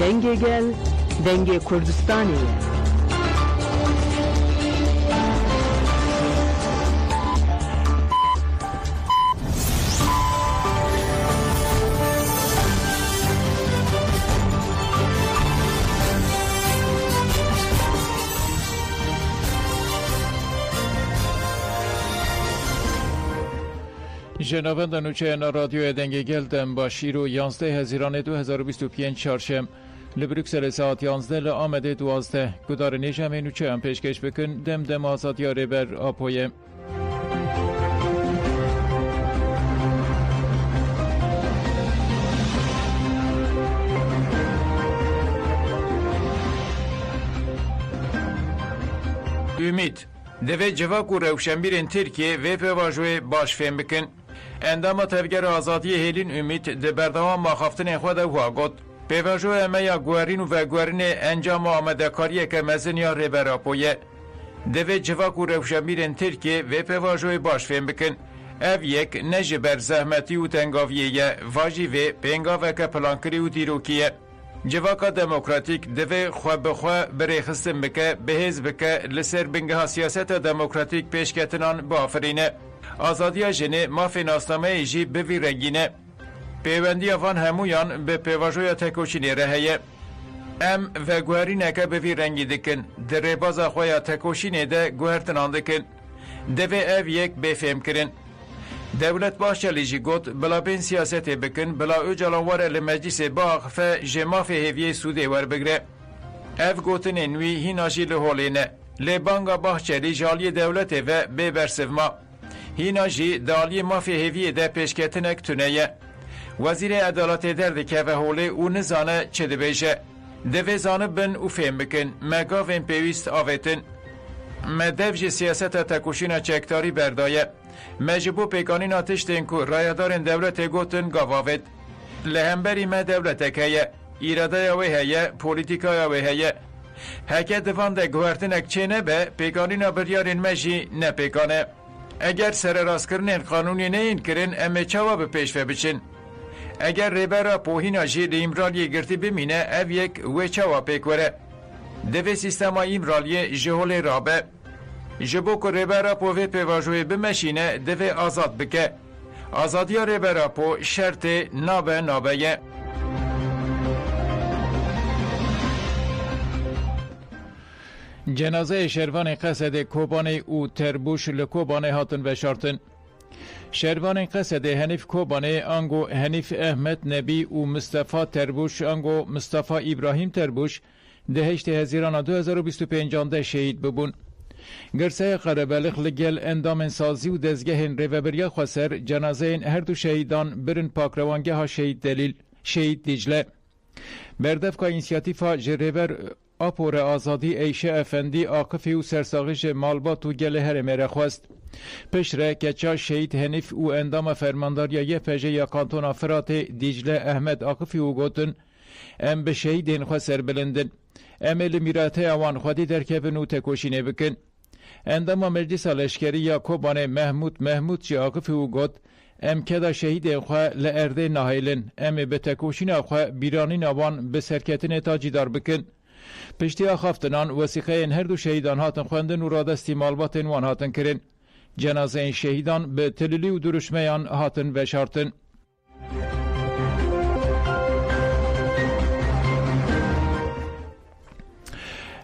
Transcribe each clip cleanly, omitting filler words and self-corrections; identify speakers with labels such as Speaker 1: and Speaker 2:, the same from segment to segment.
Speaker 1: دنگ گل دنگ کردستانیه.
Speaker 2: جنابندان نوچه رادیو دنگ گل دم باشیر و 11 هزیران 2025 چهارشنبه لبروکسل ساعت 11 لآمده 12 گدار نیجم نوچه هم پیشکش بکن دم آزادیاره بر آپویه. ümit deve cevak و روشنبیرین ترکیه و پواجوی باش فهم بکن اندام تفگر آزادی هیلین امید ده بردوام مخافتن خود و گوت پواجوی امیا گوارین و گوارین انجام آمده کاریه که مزنیا ریبراپویه دو جواک و روشنبیرین ترکیه و پواجوی باش فهم بکن او یک نجه بر زحمتی و تنگاویه واجی و پنگاوه که پلانکری و دیروکیه جواکا دموکراتیک دوی خواه بخواه بری خستم بکه بهز بکه لسر بنگه سیاست دموکراتیک پیشکتنان بافرینه آزادی جنه مافی ناسنامه جی بوی رنگینه پیوندی آفان همویان به پیواجوی تکوشینی رهیه ام و گوهرینه که بوی رنگی دکن در ریباز خواه تکوشینی ده گوهرتنان دکن دوی او یک بفهم کرن دولت باشلی جی گوت بلا بین سیاست بکن بلا او جلوار لمجلس باغ فا جماف هیوی سوده ور بگره اف گوتن انوی هیناجی لحولینه لبانگا باحچلی جالی دولت و ببرسفما هیناجی دالی مافی هیوی ده پیشکتنک تونهیه وزیر عدالت درد که و حوله او نزانه چه دبیجه دوی زانه بن او فهم بکن مگاوین پیویست آویتن مدفج سیاست تکوشین چکتاری بردایه مجبو پیکانین آتشتین که رایدارن دولت گوتن گواوید لهمبری ما دولت که ایراده وی هیه پولیتیکای وی هیه هکه دوان ده گوهرتنک چه نبه پیکانین بریارین مجی نپیکانه اگر سر راست کرنین قانونی نین کرن امه چوا به پیش بچین اگر ریبرا پوهینا جی لیمرالی گرتی بمینه او یک وی چوا پیکوره دوی سیستم ایمرالی جهول رابه جبو که ریبرا پو وی پیواجوی بمشینه دوی آزاد بکه آزادی ریبرا پو شرط نابه یه جنازه شروان قصد کوبانه او تربوش لکوبانه هاتن و شارتن شروان قصد هنیف کوبانه انگو هنیف احمد نبی و مصطفی تربوش انگو مصطفی ابراهیم تربوش ده 8 هزیران 2025 شهید ببون گرسه قربالخ لگل اندام سازی و دزگه ریوبریا خسر جنازه هر دو شهیدان برن پاکروانگه ها شهید دلیل شهید دیجله بردف که اینسیاتیفا جریبر اپور آزادی ایشه افندی آقفی و سرساغش مالبات و گل هر میره خواست پشره کچا شهید هنیف و اندام فرمانداریا یه پجه یا کانتون فرات دیجله احمد آقفی و گوتن ام به شهیدین خسر بلندن امل میراته اوان خودی در کفن و تکوشینه بکن اندام مجلس لشکری یا کوبانه محمود چی آقفی و گوت ام کدا شهید خواه لعرده نهایلن ام به تکوشین خواه بیرانین اوان به سرکتن تاجی دار بکن پشتی آخافتنان وسیقه این هر دو شهیدان هاتن خوندن و رادستی مالباتن وان هاتن کرن جنازه این شهیدان به تلیلی و درشمیان هاتن و شارتن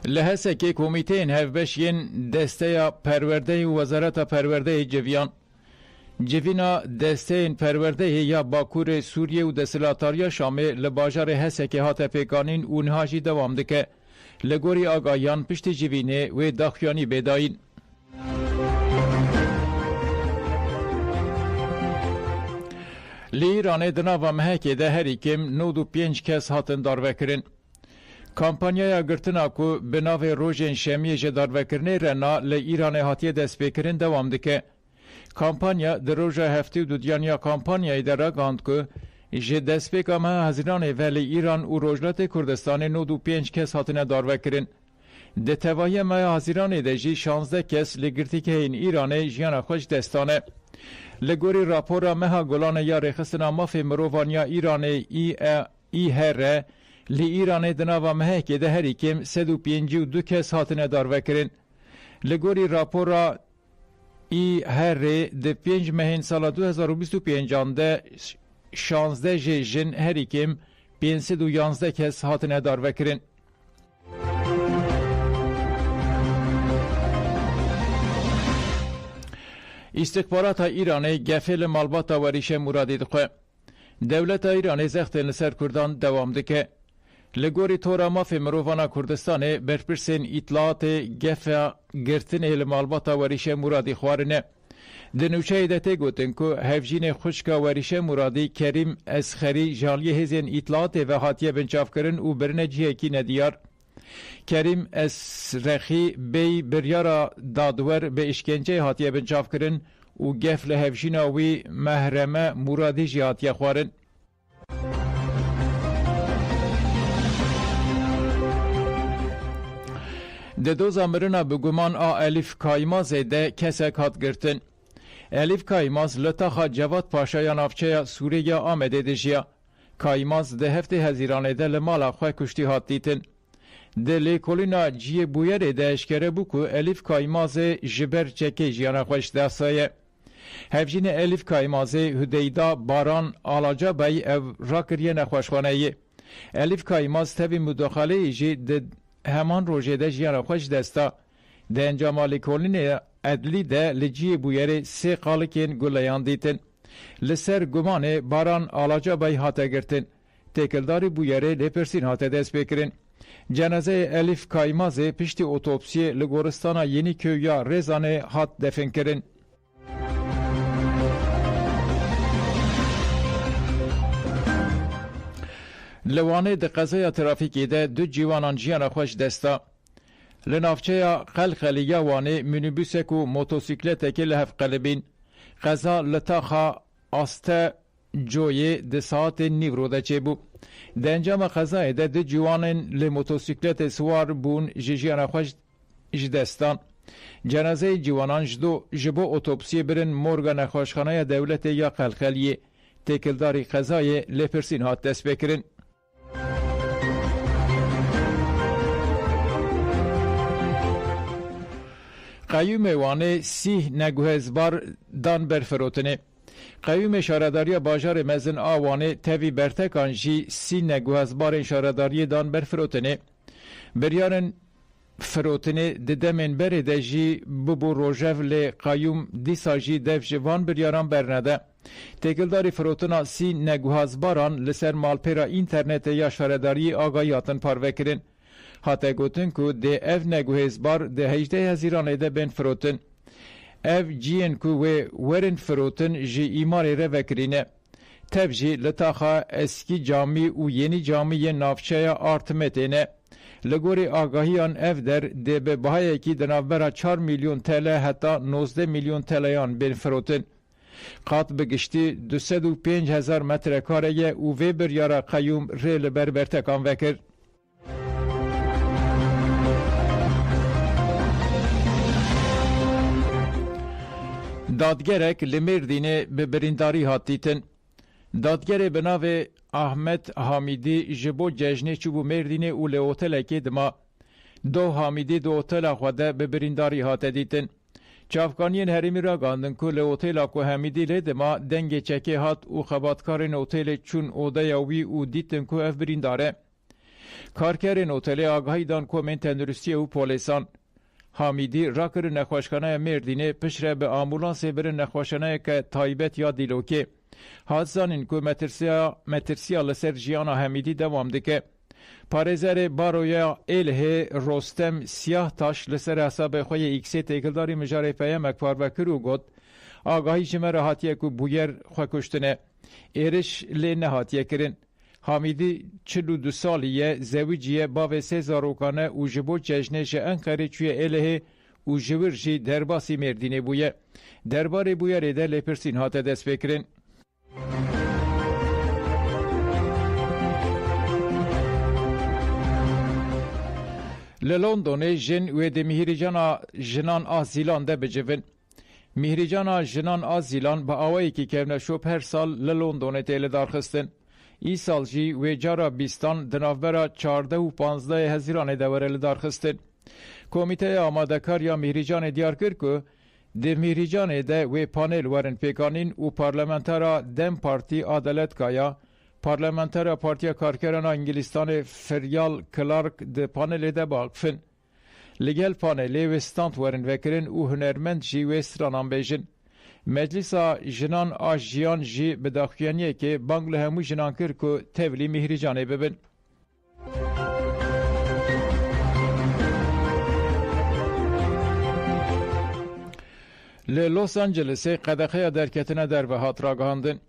Speaker 2: لحظه که کمیتین هفبشین دسته پرورده و وزارت پرورده جوینا دسته پرورده یا باکور سوریه و دسلاتاریا شامه لباجار هسته که هات پیکانین اونهاجی دوام دکه لگوری آگاهیان پشت جوینه و داخیانی بداین لیرانه دناوا مهکه ده هری کم 95 کس هاتن داروکرن کامپانیای گرتنا کو به ناو روژن شمی جدار وکرنه رنا ل ایران هاتیه دست بکرین دوام دکه کامپانیا در روژه هفته و دیانیا کامپانیای در گاند که جه دست بکامه هزینان ولی ایران و روجلات کردستان 95 کس هاتنه دار وکرین ده توایی ما هزینان دجی 16 کس لگرتی که این ایران جیان خوش دستانه لگوری راپورا مها گلان یا رخصنا مافی مروانیا ایران ای هره لی ایران دناوا مهکه ده هری کم 152 کس هاتنه داروکرین. لگوری راپورا ای هر ده 5 مهین سال 2025 ده 16 جن هری کم 511 کس هاتنه داروکرین. استخبارات ایران گفل مالبات وریش مرادی دخواه. دولت ایران زختن لسر کردان دوام دکه. لگوری تورا مافی مروفانا کردستان برپرسین اطلاعات گفه گرتن المالبات وریش مرادی خوارنه. دنوچه دته گوتن که هفجین خوشکا وریش مرادی کریم اسخری جالی هزین اطلاعات و حاتیه بنچاف کرن و برنجیه کی ندیار. کریم اسرخی بی بریارا دادور به اشکنجه حاتیه بنچاف کرن و گفل هفجیناوی محرمه مرادی جی حاتیه خوارن. ده دو زامرنا بگومان الف کایماز ده کسک هات گرتن. الف کایماز لطاخا جواد پاشا نافچه سوریه آمده ده جیا. کایماز ده هفته هزیرانه ده لمالا خواه کشتی هات دیتن. ده لیکولینا جیه بویر ده اشکره بکو الف کایماز جبر چکه جیانا خوش دستایه. هفجین الف کایماز هدیدا باران آلاجا بای او راکریه نخوشخانه یه. الف کایماز تبی مداخله ایجی ده همان روژه ده جیان خوش دستا ده انجام لیکولین ادلی ده لجی بویر سه قالکین گلیان دیتن. لسر گمان باران آلاجا بای هاته گرتن. تکلداری بویر لپرسین هاته دست بکرن. جنازه الف کایماز پشتی اوتوپسی لگورستانا یینی کویا رزانه هات دفن کرن. لوانه ده قضای ترافیکی ده دو جیوانان جیان خوش دستا. لنافچه قلقلیه وانه منیبوسک و موتوسیکلتک لحف قلبین. قضا لطاخا آسته جوی ده ساعت نیورو ده چه بو. ده انجام قضای ده دو جیوانان لموتوسیکلت سوار بون جیان خوش دستان. جنازه جیوانان جبو اوتوپسی برن مورگا نخوشخانه دولت یا قلقلیه. تکلداری قضای لپرسین هات دست بکرن. قیوم وانه 30 نگوهزبار دان برفروتنه. قیوم شارداری باجار مزن آوانه تاوی برتکان جی 30 نگوهزبار شارداری دان برفروتنه. بریارن فروتنه ددمن بره ده جی ببو روژف لی قیوم دیسا جی دف جوان بریاران برنده. تکلداری فروتنا 30 نگوهزباران لسر مالپیرا اینترنت یا شارداری آگاهیاتن پاروه کرن. حتی گوتن که ده اف نگوهزبار ده 18 هزیرانه ده بین فروتن. اف جین که ورن فروتن جی ایماری رو وکرینه. تب جی لطاقه اسکی جامی و یعنی جامی نافچه آرتمتینه. لگوری آگاهیان اف در ده به بهای که دنابرا 4 میلیون تله حتی 19 میلیون تلیان بین فروتن. قط بگشتی 205,000 متر کاره و وی بریار قیوم ریل برتکان وکر. دادگرک لمردینه به برینداری هاتیتن. دادگر به ناو احمد حامیدی جبو ججنه چوبو مردینه او لوتل که دما دو حامیدی دو اوتل خواده به برینداری هاتدیتن. چافکانین هریمی را گاندن که لوتل که حمیدی لدما دنگ چکه هات و خباتکارن اوتل چون اوده یاوی او دیتن که اف برینداره. کارکرین اوتل آگاهی دان که من تندرستی او پولیسان. حامیدی راکر نخوشخانه مردینه پشره به آمبولانس بر نخوشخانه که تایبت یا دیلوکه. حادثان این که مترسیا لسر جیانا حمیدی دوام دکه. پارزر بارویا اله رستم سیاه تاش لسر حساب خوی ایکسی تکلداری مجاره پیام اکفار و کرو گد. آگاهی جمعه هاتیه که بویر خواه کشتنه. ایرش لی نهاتیه کرن. حامیدی 42 سالیه زویجیه باو 3 زاروکانه و جبو ججنش انقره چوی اله و جورجی درباسی مردینه بویه. درباره بویه ریده لپرسین هاته دست بکرن. لندن جن و ده مهریجانا جنان آزیلان ده بجون. مهریجانا جنان آزیلان با آوایی که کمنشوب هر سال لندن تیل دارخستن. ای سال جی و جارا بیستان دنافبرا 14 و 15 هزیران دوره لدارخستن. کمیته آمادکاریا مهریجان دیار کرد که ده مهریجان ده و پانل ورن پیکانین و پارلمانترا دم پارتی عدالت کایا پارلمانترا پارتیا کارکران انگلیستان فریال کلارک ده پانل ده باقفن. لگل پانلی و ستانت ورن وکرن و هنرمند جی و سرانان بیجن. مجلسا جنان آجیان جی بداخیانیه که بانگل همو جنان کرد که تولی مهریجانه ببن. لوس آنجلس قدخه درکتنه در به هات راگهاندن.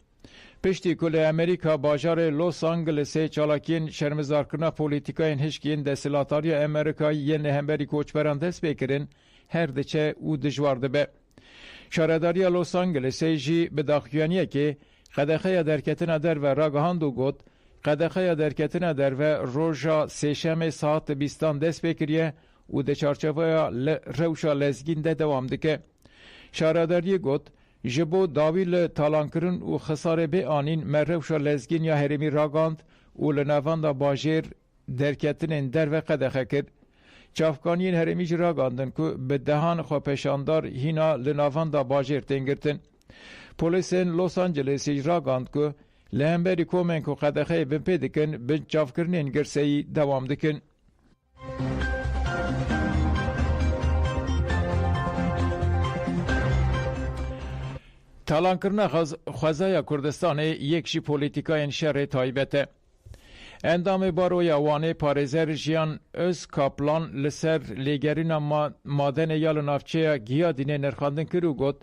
Speaker 2: پشتی کل امریکا باجار لوس آنجلس چالاکین شرمزارکرنا پولیتیکاین هشکین دستلاتاری امریکایی ین همبری کوچبران دست بکرن هر دچه او دجوارده به. شارداری لوس آنجلس جی بداخیانیه که قدخه درکتنه در و راگهاندو گوت قدخه درکتنه در و روژا سیشم ساعت بیستان دست بکریه و ده چارچوه روشا لزگین ده دوام دکه. شارداری گوت جبو داویل تالانکرن و خساره به آنین مروشا لزگین یا هرمی راگاند و لنوان دا باجر درکتنین در و قدخه کرد. چافکانین هرمی راگاندن که به دهان خو پشاندار هینا لنوان دا باجر تنگرتن. پولیسین لوس آنجلس راگاند که لهمبری کومن که قدخه بن پیدکن بن چافکرنین گرسهی دوام دکن. تالانکرنا خوزای کردستان یکشی پولیتیکاین شهر تایبته. اندام باروی وانه پارزر جیان از کاپلان لسر لیگرین مادن یال نافچه گیادینه نرخاندن کرو گوت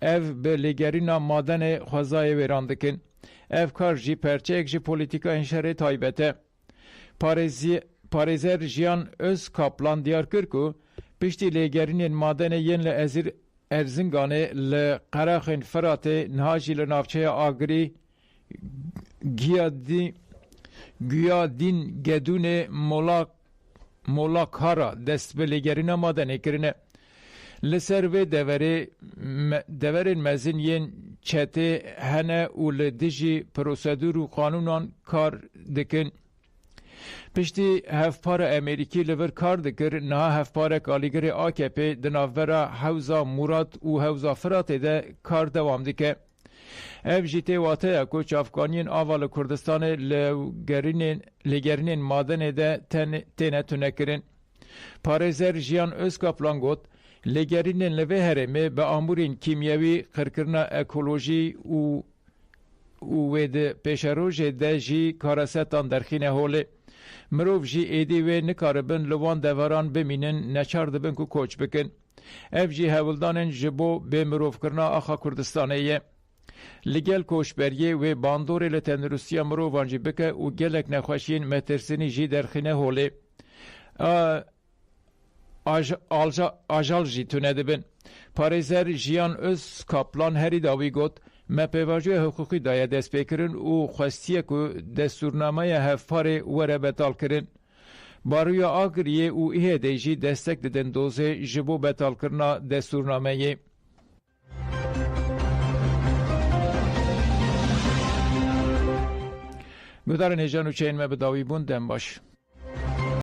Speaker 2: اف به لیگرین مادن خوزای ویراندکن. اف کار جی پرچه یک جی پولیتیکاین شهر تایبته. پارزر جیان از کاپلان دیار کرکو پشتی لیگرین مادن ین لازیر ارزنگانه لقراخین فرات نهاجی لنافچه آگری گیادین گدون مولاکارا دست به لگرین مادنه کرنه. لسر و دورین مزین ین چته هنه و لدجی پروسیدور و قانونان کار دکن. پشتی هفپار امریکی لور کار دکر نه هفپار کالیگر AKP دناورا حوزا مراد و حوزا فرات ده کار دوام دکه. اف جیته واته کو چافکانین آوال کردستان لگرینین مادن ده تینه تونه کرن. پارزر جیان اسکاپلان گوت لگرینین لوه هرمه به آمورین کیمیوی خرکرنا اکولوژی و وید پیشروج ده جی کارستان درخینه هوله. مروف جی ایدی و نکاربن لوان دواران بمینن نچار دبن کو کوچ بکن. اف جی هولدانن جبو به مروف کرنا آخا کردستانه لگل کوشبریه و باندور لتنروسیا مروفان جی بکه و گلک نخوشین مترسینی جی درخینه هوله. آجال جی تونه دبن. پارزر جیان از کاپلان هری داوی گوت ما پیواجه حقوقی دایه دست بکرن و خواستیه که دستورنامه هفپار وره بطال کرن. باروی آگریه و ایه دیجی دستک ددن دوزه جبو بطال کرنا دستورنامه. گدارن هجان و چین ما بداوی بوندن باش.